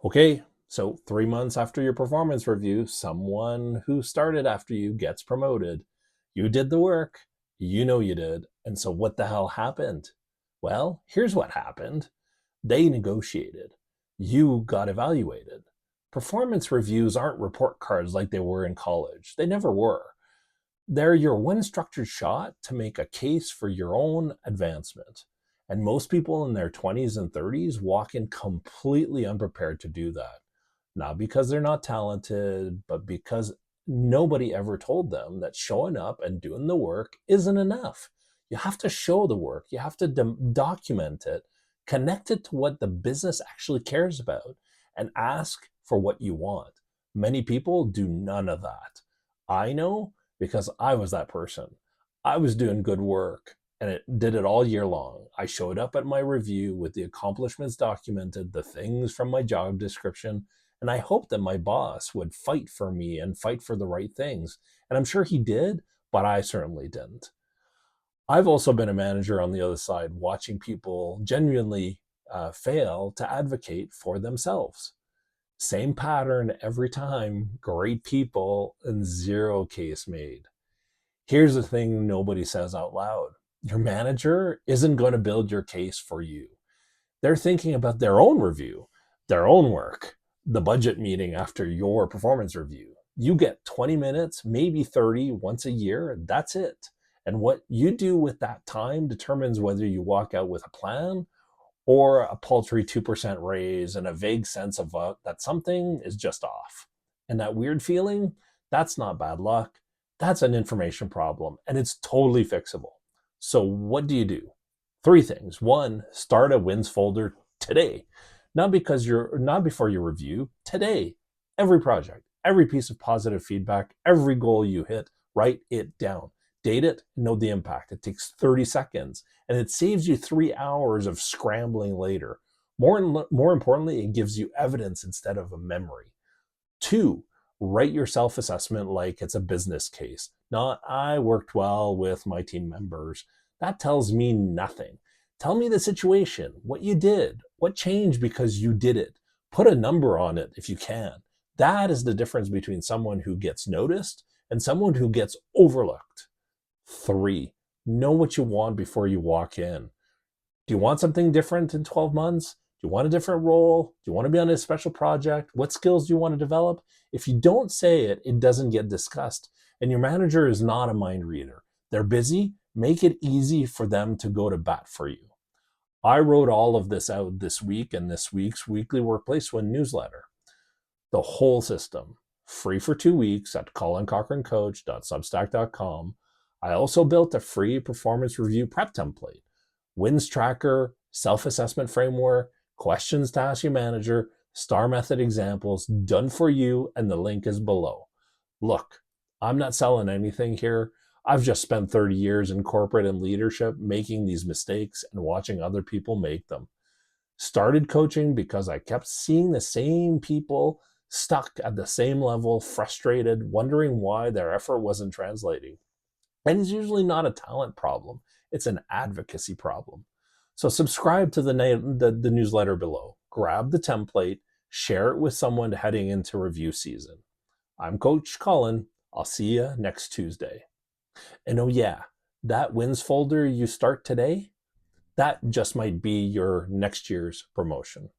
Okay, so 3 months after your performance review, someone who started after you gets promoted. You did the work, you know you did. And so what the hell happened? Well, here's what happened. They negotiated. You got evaluated. Performance reviews aren't report cards like they were in college. They never were. They're your one structured shot to make a case for your own advancement. And most people in their 20s and 30s walk in completely unprepared to do that. Not because they're not talented, but because nobody ever told them that showing up and doing the work isn't enough. You have to show the work, you have to document it, connect it to what the business actually cares about, and ask for what you want. Many people do none of that. I know because I was that person. I was doing good work and it did it all year long. I showed up at my review with the accomplishments documented, the things from my job description, and I hoped that my boss would fight for me and fight for the right things. And I'm sure he did, but I certainly didn't. I've also been a manager on the other side, watching people genuinely fail to advocate for themselves. Same pattern every time, great people and zero case made. Here's the thing nobody says out loud. Your manager isn't going to build your case for you. They're thinking about their own review, their own work, the budget meeting after your performance review. You get 20 minutes, maybe 30 once a year. That's it. And what you do with that time determines whether you walk out with a plan or a paltry 2% raise and a vague sense of that something is just off. And that weird feeling, that's not bad luck. That's an information problem and it's totally fixable. So, what do you do? Three things. One, start a wins folder today. Not before your review, today. Every project, every piece of positive feedback, every goal you hit, write it down. Date it, know the impact. It takes 30 seconds and it saves you 3 hours of scrambling later. More importantly, it gives you evidence instead of a memory. Two, write your self assessment like it's a business case, not I worked well with my team members. That tells me nothing. Tell me the situation, what you did, what changed because you did it. Put a number on it if you can. That is the difference between someone who gets noticed and someone who gets overlooked. Three, know what you want before you walk in. Do you want something different in 12 months? Do you want a different role? Do you want to be on a special project? What skills do you want to develop? If you don't say it, it doesn't get discussed. And your manager is not a mind reader. They're busy. Make it easy for them to go to bat for you. I wrote all of this out this week in this week's weekly Workplace Win newsletter. The whole system, free for 2 weeks at ColinCochran.Coach.substack.com. I also built a free performance review prep template, wins tracker, self-assessment framework, questions to ask your manager, STAR method examples done for you, and the link is below. Look, I'm not selling anything here. I've just spent 30 years in corporate and leadership making these mistakes and watching other people make them. Started coaching because I kept seeing the same people stuck at the same level, frustrated, wondering why their effort wasn't translating. And it's usually not a talent problem, it's an advocacy problem. So subscribe to the newsletter below. Grab the template, share it with someone heading into review season. I'm Coach Colin. I'll see you next Tuesday. And oh yeah, that wins folder you start today, that just might be your next year's promotion.